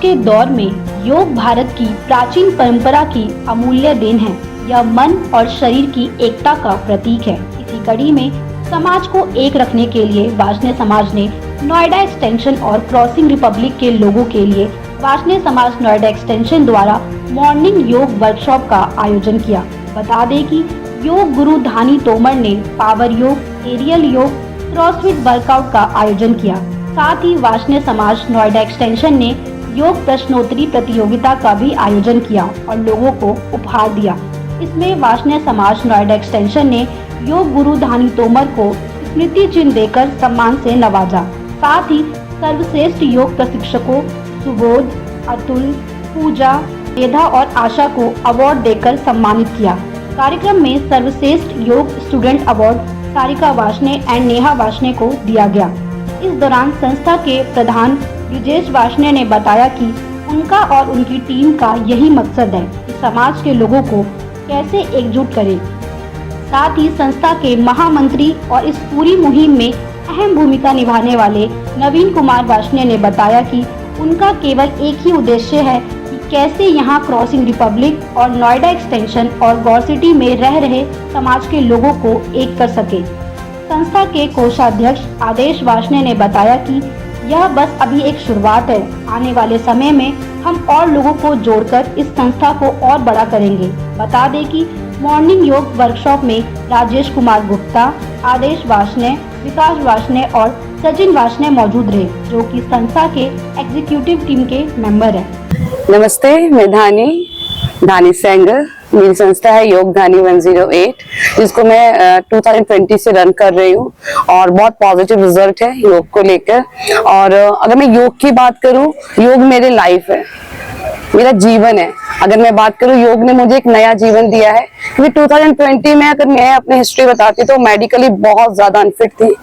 के दौर में योग भारत की प्राचीन परंपरा की अमूल्य देन है। यह मन और शरीर की एकता का प्रतीक है। इसी कड़ी में समाज को एक रखने के लिए वार्ष्णेय समाज ने नोएडा एक्सटेंशन और क्रॉसिंग रिपब्लिक के लोगों के लिए वार्ष्णेय समाज नोएडा एक्सटेंशन द्वारा मॉर्निंग योग वर्कशॉप का आयोजन किया। बता दें कि योग गुरु धानी तोमर ने पावर योग, एरियल योग, क्रॉसफिट वर्कआउट का आयोजन किया। साथ ही वार्ष्णेय समाज नोएडा एक्सटेंशन ने योग प्रश्नोत्तरी प्रतियोगिता का भी आयोजन किया और लोगों को उपहार दिया। इसमें वार्ष्णेय समाज नोएडा एक्सटेंशन ने योग गुरु धानी तोमर को स्मृति चिन्ह देकर सम्मान से नवाजा। साथ ही सर्वश्रेष्ठ योग प्रशिक्षकों सुबोध, अतुल, पूजा, मेधा और आशा को अवार्ड देकर सम्मानित किया। कार्यक्रम में सर्वश्रेष्ठ yoga student award Sarika Varshney and Neha Varshney को दिया गया। इस दौरान संस्था के प्रधान ब्रिजेश वार्ष्णेय ने बताया कि उनका और उनकी टीम का यही मकसद है कि समाज के लोगों को कैसे एकजुट करें। साथ ही संस्था के महामंत्री और इस पूरी मुहिम में अहम भूमिका निभाने वाले नवीन कुमार वार्ष्णेय ने बताया कि उनका केवल एक ही उद्देश्य है कि कैसे यहाँ क्रॉसिंग रिपब्लिक और नोएडा एक्सटेंशन और गौर सिटी में रह रहे समाज के लोगों को एक कर सके। संस्था के कोषाध्यक्ष आदेश वार्ष्णेय ने बताया कि यह बस अभी एक शुरुआत है। आने वाले समय में हम और लोगों को जोड़कर इस संस्था को और बड़ा करेंगे। बता दें कि मॉर्निंग योग वर्कशॉप में राजेश कुमार गुप्ता, आदेश वार्ष्णेय, विकास वार्ष्णेय और सचिन वार्ष्णेय मौजूद रहे, जो कि संस्था के एग्जीक्यूटिव टीम के मेंबर हैं। नमस्ते, मैं धानी सेंगर। मेरी संस्था है योग धानी 108, जिसको मैं 2020 से रन कर रही हूँ और बहुत पॉजिटिव रिजल्ट है योग को लेकर। और अगर मैं योग की बात करूँ, योग मेरे लाइफ है, मेरा जीवन है। अगर मैं बात करूँ, योग ने मुझे एक नया जीवन दिया है, क्योंकि 2020 में अगर मैं अपनी हिस्ट्री बताती तो मेडिकली बहुत ज्यादा अनफिट थी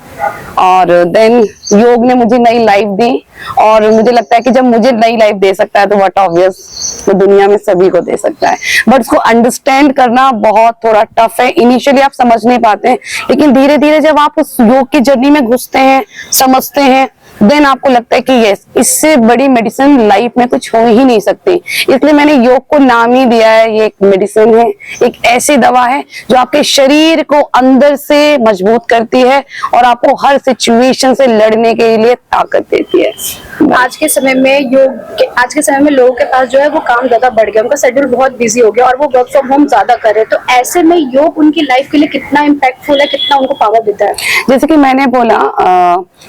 और देन योग ने मुझे नई लाइफ दी। और मुझे लगता है कि जब मुझे नई लाइफ दे सकता है तो व्हाट ऑब्वियस वो दुनिया में सभी को दे सकता है। बट उसको अंडरस्टैंड करना बहुत थोड़ा टफ है। इनिशियली आप समझ नहीं पाते हैं, लेकिन धीरे धीरे जब आप उस योग की जर्नी में घुसते हैं, समझते हैं, देन आपको लगता है कि यस, इससे बड़ी मेडिसिन लाइफ में कुछ हो ही नहीं सकती। इसलिए मैंने योग को नाम ही दिया है, ये एक मेडिसिन है, एक ऐसी दवा है जो आपके शरीर को अंदर से मजबूत करती है और आपको हर सिचुएशन से लड़ने के लिए ताकत देती है। आज के समय में लोगों के पास जो है वो काम ज्यादा बढ़ गया, उनका शेड्यूल बहुत बिजी हो गया और वो वर्क फ्रॉम होम ज्यादा कर रहे हैं। तो ऐसे में योग उनकी लाइफ के लिए कितना इम्पैक्टफुल है, कितना उनको पावर देता है? जैसे कि मैंने बोला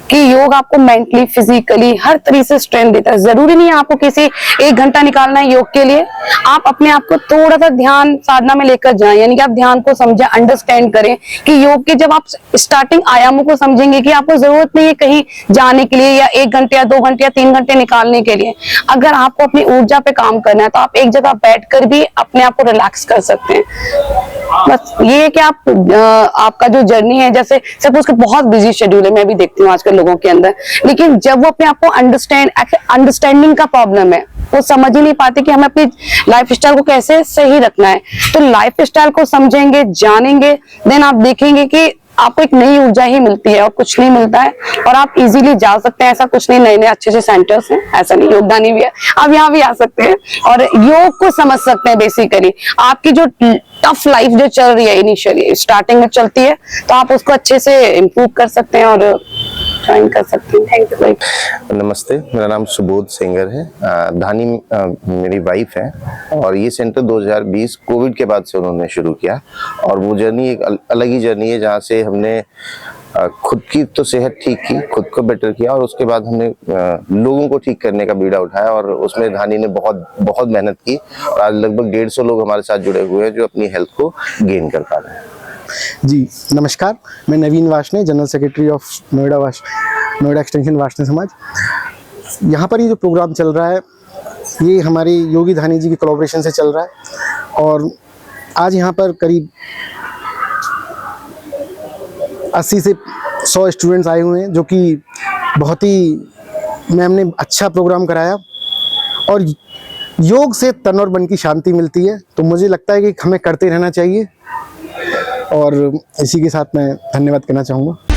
कि योग आपको मेंटली, फिजिकली हर तरीके से स्ट्रेंथ देता है। जरूरी नहीं है आपको किसी 1 घंटा निकालना है योग के लिए। आप अपने आप को थोड़ा सा ध्यान साधना में लेकर जाएं, यानी कि आप ध्यान को समझें, अंडरस्टैंड करें कि योग के जब आप स्टार्टिंग आयामों को समझेंगे कि आपको जरूरत नहीं है कहीं जाने के लिए या 1 घंटे या 2 घंटे या 3 घंटे निकालने के लिए। अगर आपको अपनी ऊर्जा पे काम करना है तो आप एक जगह बैठकर भी अपने आप को रिलैक्स कर सकते हैं। बस ये है कि आपका जो जर्नी है, जैसे सपोज कि बहुत बिजी शेड्यूल है, मैं भी देखती हूँ आजकल लोगों के अंदर, लेकिन जब वो अपने आप को अंडरस्टैंडिंग का प्रॉब्लम है, वो समझ ही नहीं पाते कि हमें अपनी लाइफस्टाइल को कैसे सही रखना है। तो लाइफस्टाइल को समझेंगे, जानेंगे, देन आप देखेंगे कि आपको एक नई ऊर्जा ही मिलती है और कुछ नहीं मिलता है और आप इजीली जा सकते हैं। ऐसा कुछ नहीं, नए नए अच्छे अच्छे सेंटर्स हैं, ऐसा नहीं, योगदानी भी है, आप यहाँ भी आ सकते हैं और योग को समझ सकते हैं। बेसिकली आपकी जो टफ लाइफ जो चल रही है, इनिशियली स्टार्टिंग में चलती है, तो आप उसको अच्छे से इम्प्रूव कर सकते हैं और ज्वाइन कर सकते हैं। Thank you. नमस्ते, मेरा नाम सुबोध सेंगर है। धानी मेरी वाइफ है और ये सेंटर 2020 कोविड के बाद से उन्होंने शुरू किया और वो जर्नी एक अलग ही जर्नी है, जहाँ से हमने खुद की तो सेहत ठीक की, खुद को बेटर किया और उसके बाद हमने लोगों को ठीक करने का बीड़ा उठाया और उसमें धानी ने बहुत मेहनत की और आज लगभग 150 लोग हमारे साथ जुड़े हुए हैं जो अपनी हेल्थ को गेन कर पा रहे हैं। जी नमस्कार, मैं Naveen Varshney, general secretary of Noida extension Varshney समाज। यहाँ पर ये जो प्रोग्राम चल रहा है ये हमारे योगी धानी जी की कोलैबोरेशन से चल रहा है और आज यहाँ पर करीब 80 से 100 स्टूडेंट्स आए हुए हैं, जो कि बहुत ही मैम ने अच्छा प्रोग्राम कराया और योग से तन और मन की शांति मिलती है। तो मुझे लगता है कि हमें करते रहना चाहिए और इसी के साथ मैं धन्यवाद कहना चाहूँगा।